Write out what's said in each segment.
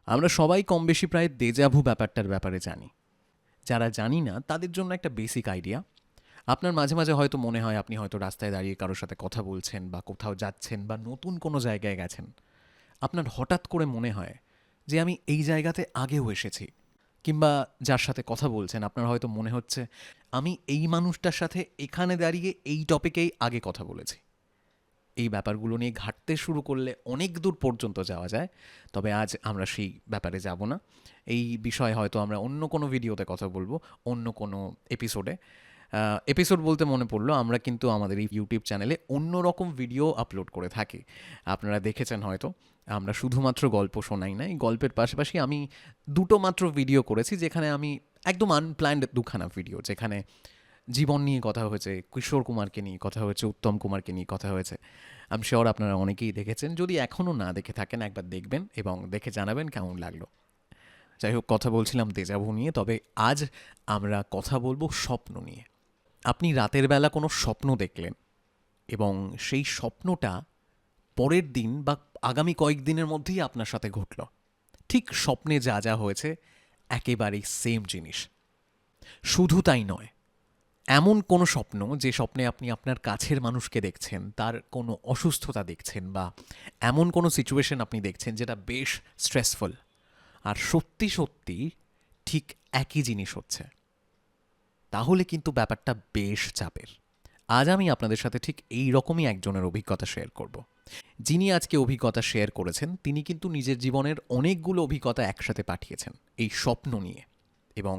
আমরা সবাই কম বেশি প্রায় দেজাভু ব্যাপারটার ব্যাপারে জানি। যারা জানি না তাদের জন্য একটা বেসিক আইডিয়া। আপনার মাঝে মাঝে হয়তো মনে হয় আপনি হয়তো রাস্তায় দাঁড়িয়ে কারোর সাথে কথা বলছেন বা কোথাও যাচ্ছেন বা নতুন কোনো জায়গায় গেছেন। আপনার হঠাৎ করে মনে হয় যে আমি এই জায়গাতে আগেও এসেছি। কিংবা যার সাথে কথা বলছেন আপনার হয়তো মনে হচ্ছে আমি এই মানুষটার সাথে এখানে দাঁড়িয়ে এই টপিকেই আগে কথা বলেছি। এই ব্যাপারগুলো নিয়ে ঘাঁটতে শুরু করলে অনেক দূর পর্যন্ত যাওয়া যায়। তবে আজ আমরা সেই ব্যাপারে যাব না। এই বিষয়ে হয়তো আমরা অন্য কোনো ভিডিওতে কথা বলবো, অন্য কোনো এপিসোডে। এপিসোড বলতে মনে পড়লো, আমরা কিন্তু আমাদের এই ইউটিউব চ্যানেলে অন্য রকম ভিডিও আপলোড করে থাকি। আপনারা দেখেছেন হয়তো, আমরা শুধুমাত্র গল্প শোনাই না, এই গল্পের পাশাপাশি আমি দুটো মাত্র ভিডিও করেছি যেখানে আমি একদম আনপ্ল্যান্ড দুখানা ভিডিও, যেখানে জীবন নিয়ে কথা হয়েছে, কিশোর কুমারকে নিয়ে কথা হয়েছে, উত্তম কুমারকে নিয়ে কথা হয়েছে। আমি শিওর আপনারা অনেকেই দেখেছেন। যদি এখনও না দেখে থাকেন একবার দেখবেন এবং দেখে জানাবেন কেমন লাগলো। যাই হোক, কথা বলছিলাম দেজাভু নিয়ে, তবে আজ আমরা কথা বলবো স্বপ্ন নিয়ে। আপনি রাতের বেলা কোনো স্বপ্ন দেখলেন এবং সেই স্বপ্নটা পরের দিন বা আগামী কয়েকদিনের মধ্যেই আপনার সাথে ঘটল। ঠিক স্বপ্নে যা যা হয়েছে একেবারেই সেম জিনিস। শুধু তাই নয়, এমন কোনো স্বপ্ন যে স্বপ্নে আপনি আপনার কাছের মানুষকে দেখছেন, তার কোনো অসুস্থতা দেখছেন বা এমন কোনো সিচুয়েশন আপনি দেখছেন যেটা বেশ স্ট্রেসফুল, আর সত্যি সত্যি ঠিক একই জিনিস হচ্ছে, তাহলে কিন্তু ব্যাপারটা বেশ চাপের। আজ আমি আপনাদের সাথে ঠিক এই রকমই একজনের অভিজ্ঞতা শেয়ার করব। যিনি আজকে অভিজ্ঞতা শেয়ার করেছেন তিনি কিন্তু নিজের জীবনের অনেকগুলো অভিজ্ঞতা একসাথে পাঠিয়েছেন এই স্বপ্ন নিয়ে, এবং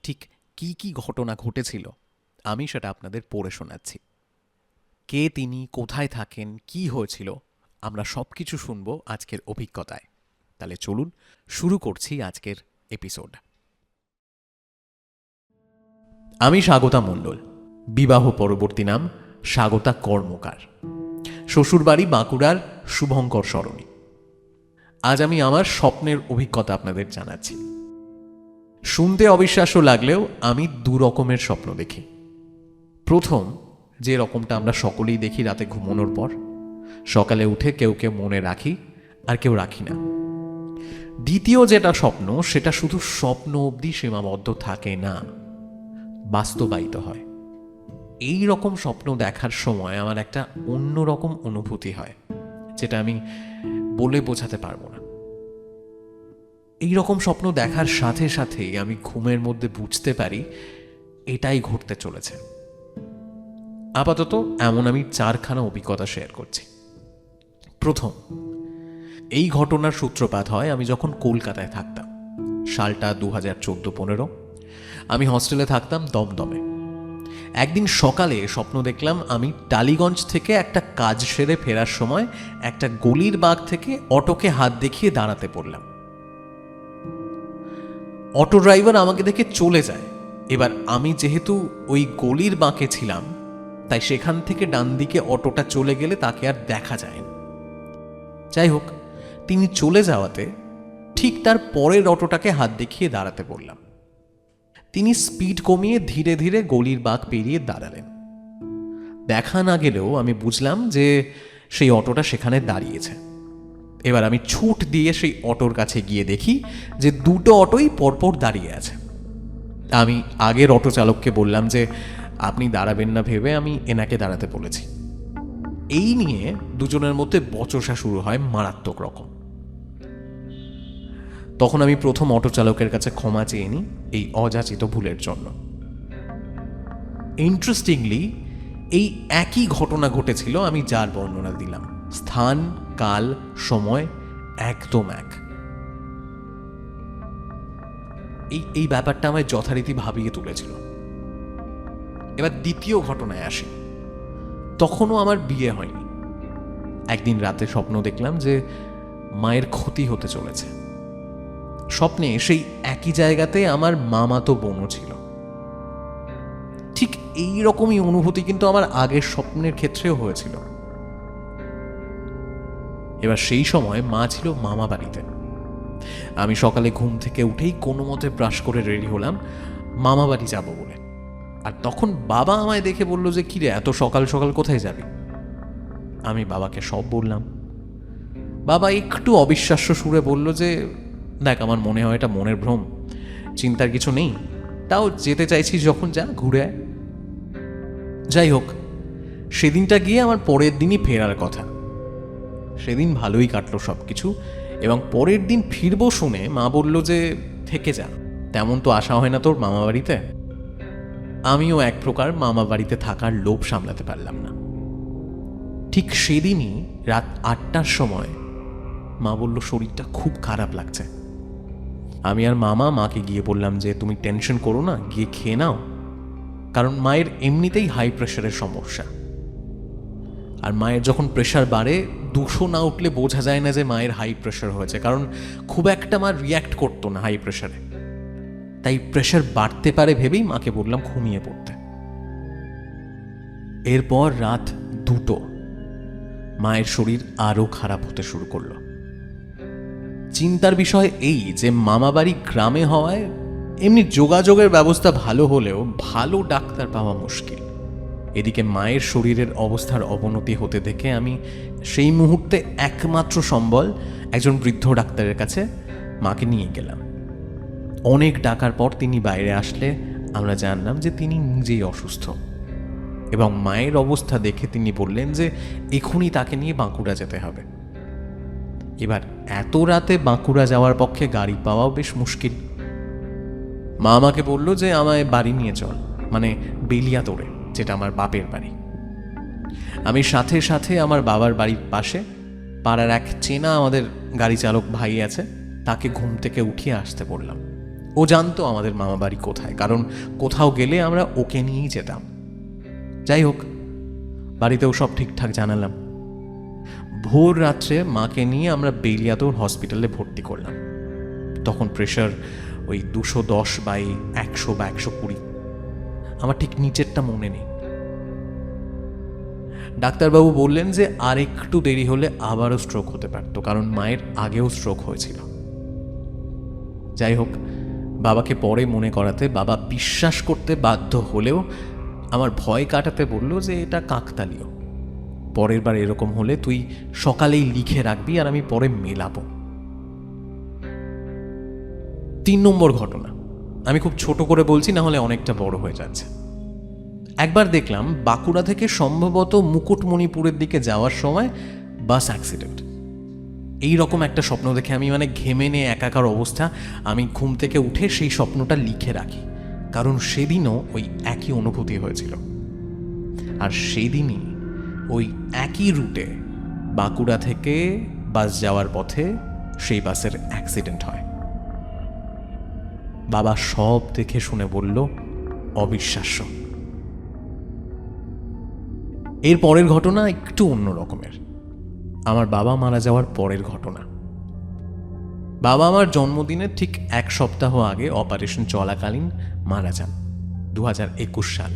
ঠিক কি কি ঘটনা ঘটেছিল আমি সেটা আপনাদের পড়ে শোনাচ্ছি। কে তিনি, কোথায় থাকেন, কি হয়েছিল, আমরা সব কিছু শুনব আজকের অভিজ্ঞতায়। তাহলে চলুন শুরু করছি আজকের এপিসোড। আমি স্বাগতা মণ্ডল, বিবাহ পরবর্তী নাম স্বাগতা কর্মকার, শ্বশুরবাড়ি বাঁকুড়ার শুভঙ্কর সরণি। আজ আমি আমার স্বপ্নের অভিজ্ঞতা আপনাদের জানাচ্ছি। শুনতে অবিশ্বাস্য লাগলেও আমি দু রকমের স্বপ্ন দেখি। প্রথম, যে রকমটা আমরা সকলেই দেখি রাতে ঘুমানোর পর, সকালে উঠে কেউ কেউ মনে রাখি আর কেউ রাখি না। দ্বিতীয় যেটা স্বপ্ন, সেটা শুধু স্বপ্ন অবধি সীমাবদ্ধ থাকে না, বাস্তবায়িত হয়। এই রকম স্বপ্ন দেখার সময় আমার একটা অন্যরকম অনুভূতি হয়, যেটা আমি বলে বোঝাতে পারবো না। এই রকম স্বপ্ন দেখার সাথে সাথেই আমি ঘুমের মধ্যে বুঝতে পারি এটাই ঘটতে চলেছে। আপাতত এমন আমি 4খানা অভিজ্ঞতা শেয়ার করছি। প্রথম, এই ঘটনার সূত্রপাত হয় আমি যখন কলকাতায় থাকতাম। সালটা 2014-15। আমি হস্টেলে থাকতাম দমদমে। একদিন সকালে স্বপ্ন দেখলাম আমি টালিগঞ্জ থেকে একটা কাজ সেরে ফেরার সময় একটা গলির বাঁক থেকে অটোকে হাত দেখিয়ে দাঁড়াতে পড়লাম। অটো ড্রাইভার আমাকে দেখে চলে যায়। এবার আমি যেহেতু ওই গলির বাঁকে ছিলাম, তাই সেখান থেকে ডান দিকে অটোটা চলে গেলে তাকে আর দেখা যায় না। যাই হোক, তিনি চলে যাওয়াতে ঠিক তার পরের অটোটাকে হাত দেখিয়ে দাঁড়াতে বললাম। তিনি স্পিড কমিয়ে ধীরে ধীরে গলির বাঁক পেরিয়ে দাঁড়ালেন। দেখা না গেলেও আমি বুঝলাম যে সেই অটোটা সেখানে দাঁড়িয়েছে। এবার আমি ছুট দিয়ে সেই অটোর কাছে গিয়ে দেখি যে দুটো অটোই পরপর দাঁড়িয়ে আছে। আমি আগের অটো চালককে বললাম যে আপনি দাঁড়াবেন না ভেবে আমি এনাকে দাঁড়াতে বলেছি। এই নিয়ে দুজনের মধ্যে বচসা শুরু হয় মারাত্মক রকম। তখন আমি প্রথম অটো চালকের কাছে ক্ষমা চেয়ে নিই এই অযাচিত ভুলের জন্য। ইন্টারেস্টিংলি, এই একই ঘটনা ঘটেছিল আমি যার বর্ণনা দিলাম। স্থান, কাল, সময় একদম এক। এই ব্যাপারটা আমায় যথারীতি ভাবিয়ে তুলেছিল। এবার দ্বিতীয় ঘটনায় আসি। তখনও আমার বিয়ে হয়নি। একদিন রাতে স্বপ্ন দেখলাম যে মায়ের ক্ষতি হতে চলেছে। স্বপ্নে সেই একই জায়গাতে আমার মামাতো বোনও ছিল। ঠিক এই রকমই অনুভূতি কিন্তু আমার আগের স্বপ্নের ক্ষেত্রেও হয়েছিল। এবার সেই সময় মা ছিল মামা বাড়িতে। আমি সকালে ঘুম থেকে উঠেই কোনো মতে ব্রাশ করে রেডি হলাম মামা বাড়ি যাব বলে। আর তখন বাবা আমায় দেখে বলল যে কিরে এত সকাল সকাল কোথায় যাবি? আমি বাবাকে সব বললাম। বাবা একটু অবিশ্বাস্য সুরে বলল যে দেখ, আমার মনে হয় এটা মনের ভ্রম, চিন্তার কিছু নেই, তাও যেতে চাইছিস যখন যা ঘুরে আয়। যাই হোক, সেদিনটা গিয়ে আমার পরের দিনই ফেরার কথা। সেদিন ভালোই কাটলো সব কিছু, এবং পরের দিন ফিরবো শুনে মা বলল যে থেকে যা, তেমন তো আসা হয় না তোর মামা বাড়িতে। আমিও এক প্রকার মামা বাড়িতে থাকার লোভ সামলাতে পারলাম না। ঠিক সেদিনই রাত 8টার সময় মা বলল শরীরটা খুব খারাপ লাগছে। আমি আর মাকে গিয়ে বললাম যে তুমি টেনশন করো না, গিয়ে খেয়ে নাও, কারণ মায়ের এমনিতেই হাই প্রেশারের সমস্যা। আর মায়ের যখন প্রেশার বাড়ে 200 না উঠলে বোঝা যায় না যে মায়ের হাই প্রেশার হয়েছে, কারণ খুব একটা মা রিয়্যাক্ট করতো না হাই প্রেশারে। তাই প্রেশার বাড়তে পারে ভেবেই মাকে বললাম ঘুমিয়ে পড়তে। এরপর রাত 2টো মায়ের শরীর আরো খারাপ হতে শুরু করলো। চিন্তার বিষয় এই যে মামাবাড়ি গ্রামে হওয়ায় এমনি যোগাযোগের ব্যবস্থা ভালো হলেও ভালো ডাক্তার পাওয়া মুশকিল। এদিকে মায়ের শরীরের অবস্থার অবনতি হতে দেখে আমি সেই মুহূর্তে একমাত্র সম্বল একজন বৃদ্ধ ডাক্তারের কাছে মাকে নিয়ে গেলাম। অনেক ডাকার পর তিনি বাইরে আসলে আমরা জানলাম যে তিনি নিজেই অসুস্থ, এবং মায়ের অবস্থা দেখে তিনি বললেন যে এখনই তাকে নিয়ে বাঁকুড়া যেতে হবে। এবার এত রাতে বাঁকুড়া যাওয়ার পক্ষে গাড়ি পাওয়াও বেশ মুশকিল। মা আমাকে বলল যে আমায় বাড়ি নিয়ে চল, মানে বেলিয়াতোড়ে, যেটা আমার বাপের বাড়ি। আমি সাথে সাথে আমার বাবার বাড়ির পাশে পাড়ার এক চেনা আমাদের গাড়ি চালক ভাই আছে, তাকে ঘুম থেকে উঠিয়ে আসতে বললাম। ও জানতো আমাদের মামা বাড়ি কোথায়, কারণ কোথাও গেলে আমরা ওকে নিয়েই যেতাম। যাই হোক, বাড়িতেও সব ঠিকঠাক জানালাম। ভোর রাত্রে মাকে নিয়ে আমরা বেলিয়াতোড় হসপিটালে ভর্তি করলাম। তখন প্রেশার ওই 210/100 বা 120, আমার ঠিক নিচেরটা মনে নেই। ডাক্তারবাবু বললেন যে আর একটু দেরি হলে আবারও স্ট্রোক হতে পারত, কারণ মায়ের আগেও স্ট্রোক হয়েছিল। যাই হোক, বাবাকে পরে মনে করাতে বাবা বিশ্বাস করতে বাধ্য হলেও আমার ভয় কাটাতে বলল যে এটা কাকতালীয়, পরের বার এরকম হলে তুই সকালেই লিখে রাখবি আর আমি পরে মেলাবো। 3 নম্বর ঘটনা, আমি খুব ছোট করে বলছি, না হলে অনেকটা বড় হয়ে যাচ্ছে। একবার দেখলাম বাঁকুড়া থেকে সম্ভবত মুকুটমণিপুরের দিকে যাওয়ার সময় বাস অ্যাক্সিডেন্ট। এই রকম একটা স্বপ্ন দেখে আমি ঘেমে নিয়ে একাকার অবস্থা। আমি ঘুম থেকে উঠে সেই স্বপ্নটা লিখে রাখি, কারণ সেদিনও ওই একই অনুভূতি হয়েছিল। আর সেদিনই ওই একই রুটে বাঁকুড়া থেকে বাস যাওয়ার পথে সেই বাসের অ্যাক্সিডেন্ট হয়। বাবা সব দেখে শুনে বলল অবিশ্বাস্য। এর পরের ঘটনা একটু অন্য রকমের। আমার বাবা মারা যাওয়ার পরের ঘটনা। বাবা আমার জন্মদিনের ঠিক 1 সপ্তাহ আগে অপারেশন চলাকালীন মারা যান, 2021 সাল।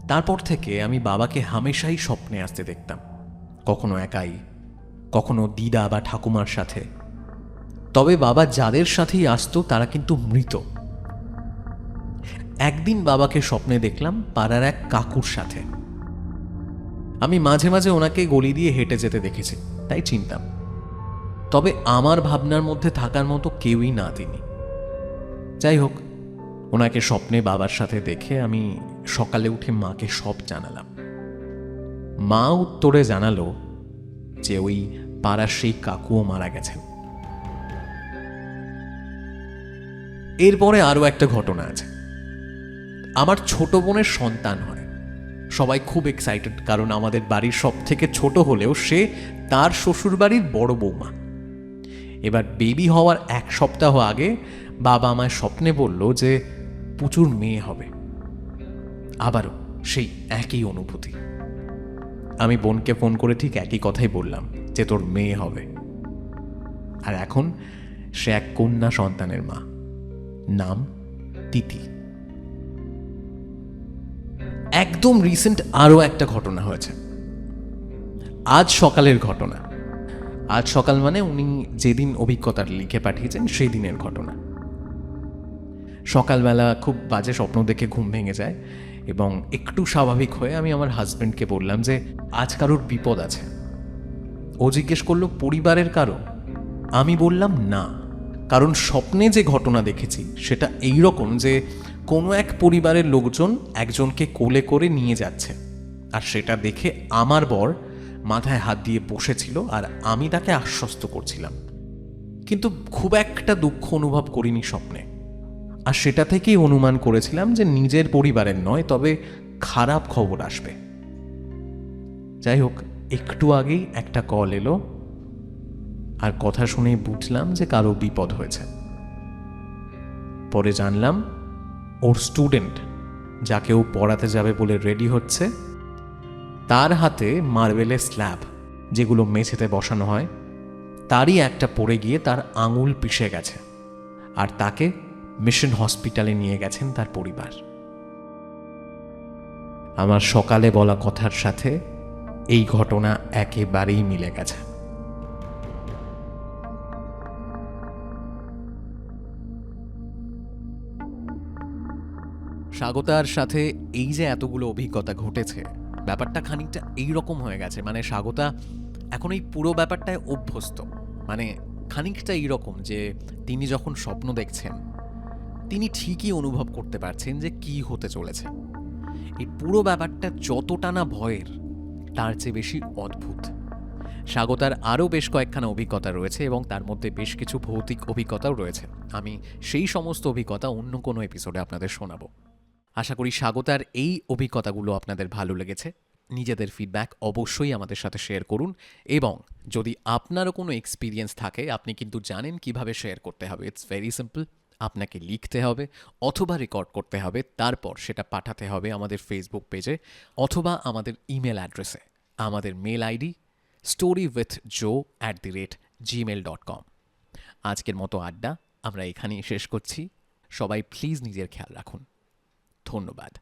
তারপর থেকে আমি বাবাকে হামেশাই স্বপ্নে আসতে দেখতাম, কখনো একাই, কখনো দিদা বা ঠাকুমার সাথে। তবে বাবা যাদের সাথেই আসতো তারা কিন্তু মৃত। একদিন বাবাকে স্বপ্নে দেখলাম পাড়ার এক কাকুর সাথে। আমি মাঝে মাঝে ওনাকে গলি দিয়ে হেঁটে যেতে দেখেছি, তাই চিনতাম। তবে আমার ভাবনার মধ্যে থাকার মতো কেউই না তিনি। যাই হোক, ওনাকে স্বপ্নে বাবার সাথে দেখে আমি সকালে উঠে মাকে সব জানালাম। মা উত্তরে জানালো যে ওই পাড়ার সেই কাকুও মারা গেছেন। এরপরে আরো একটা ঘটনা আছে। আমার ছোট বোনের সন্তান হয়। সবাই খুব এক্সাইটেড, কারণ আমাদের বাড়ির সব থেকে ছোট হলেও সে তার শ্বশুর বাড়ির বড় বৌমা। এবার বেবি হওয়ার 1 সপ্তাহ আগে বাবা আমায় স্বপ্নে বলল যে পুচুর মেয়ে হবে। আবারও সেই একই অনুভূতি। আমি বোনকে ফোন করে ঠিক একই কথাই বললাম যে তোর মেয়ে হবে। আর এখন সে এক কন্যা সন্তানের মা, নাম তিতি। একদম রিসেন্ট আরো একটা ঘটনা হয়েছে, আজ সকালের ঘটনা। আজ সকাল মানে উনি যেদিন অভিজ্ঞতার লিখে পাঠিয়েছেন সেই দিনের ঘটনা। সকালবেলা খুব বাজে স্বপ্ন দেখে ঘুম ভেঙে যায়, এবং একটু স্বাভাবিক হয়ে আমি আমার হাজব্যান্ডকে বললাম যে আজ কারোর বিপদ আছে। ও জিজ্ঞেস করলো পরিবারের কারো। আমি বললাম না, কারণ স্বপ্নে যে ঘটনা দেখেছি সেটা এই রকম যে কোনো এক পরিবারের লোকজন একজনকে কোলে করে নিয়ে যাচ্ছে, আর সেটা দেখে আমার বর মাথায় হাত দিয়ে বসেছিল আর আমি তাকে আশ্বস্ত করছিলাম, কিন্তু খুব একটা দুঃখ অনুভব করিনি স্বপ্নে। আর সেটা থেকেই অনুমান করেছিলাম যে নিজের পরিবারের নয়, তবে খারাপ খবর আসবে। যাই হোক, একটু আগেই একটা কল এলো, আর কথা শুনেই বুঝলাম যে কারো বিপদ হয়েছে। পরে জানলাম ওর স্টুডেন্ট, যাকে ও পড়াতে যাবে বলে রেডি হচ্ছে, তার হাতে মার্বেলের স্ল্যাব যেগুলো মেঝেতে বসানো হয়, তারই একটা পড়ে গিয়ে তার আঙুল পিষে গেছে, আর তাকে মিশন হসপিটালে নিয়ে গেছেন তার পরিবার। আমার সকালে বলা কথার সাথে এই ঘটনা একেবারেই মিলে গেছে। স্বাগতার সাথে এই যে এতগুলো অভিজ্ঞতা ঘটেছে, ব্যাপারটা খানিকটা এইরকম হয়ে গেছে, মানে স্বাগতা এখন এই পুরো ব্যাপারটায় অভ্যস্ত। মানে খানিকটা এইরকম যে তিনি যখন স্বপ্ন দেখছেন, তিনি ঠিকই অনুভব করতে পারছেন যে কি হতে চলেছে। এই পুরো ব্যাপারটা যতটা না ভয়ের, তার চেয়ে বেশি অদ্ভুত। স্বাগতার আরও বেশ কয়েকখানা অভিজ্ঞতা রয়েছে এবং তার মধ্যে বেশ কিছু ভৌতিক অভিজ্ঞতাও রয়েছে। আমি সেই সমস্ত অভিজ্ঞতা অন্য কোনো এপিসোডে আপনাদের শোনাবো। আশা করি স্বাগতার এই অভিজ্ঞতাগুলো আপনাদের ভালো লেগেছে। নিজেদের ফিডব্যাক অবশ্যই আমাদের সাথে শেয়ার করুন, এবং যদি আপনারও কোনো এক্সপিরিয়েন্স থাকে, আপনি কিন্তু জানেন কিভাবে শেয়ার করতে হবে। It's very simple. আপনাকে লিখতে হবে অথবা রেকর্ড করতে হবে, তারপর সেটা পাঠাতে হবে আমাদের ফেসবুক পেজে অথবা আমাদের ইমেল অ্যাড্রেসে। আমাদের মেল আইডি storywithjoe@gmail.com। আজকের মতো আড্ডা আমরা এখানেই শেষ করছি। সবাই প্লিজ নিজের খেয়াল রাখুন। ধন্যবাদ।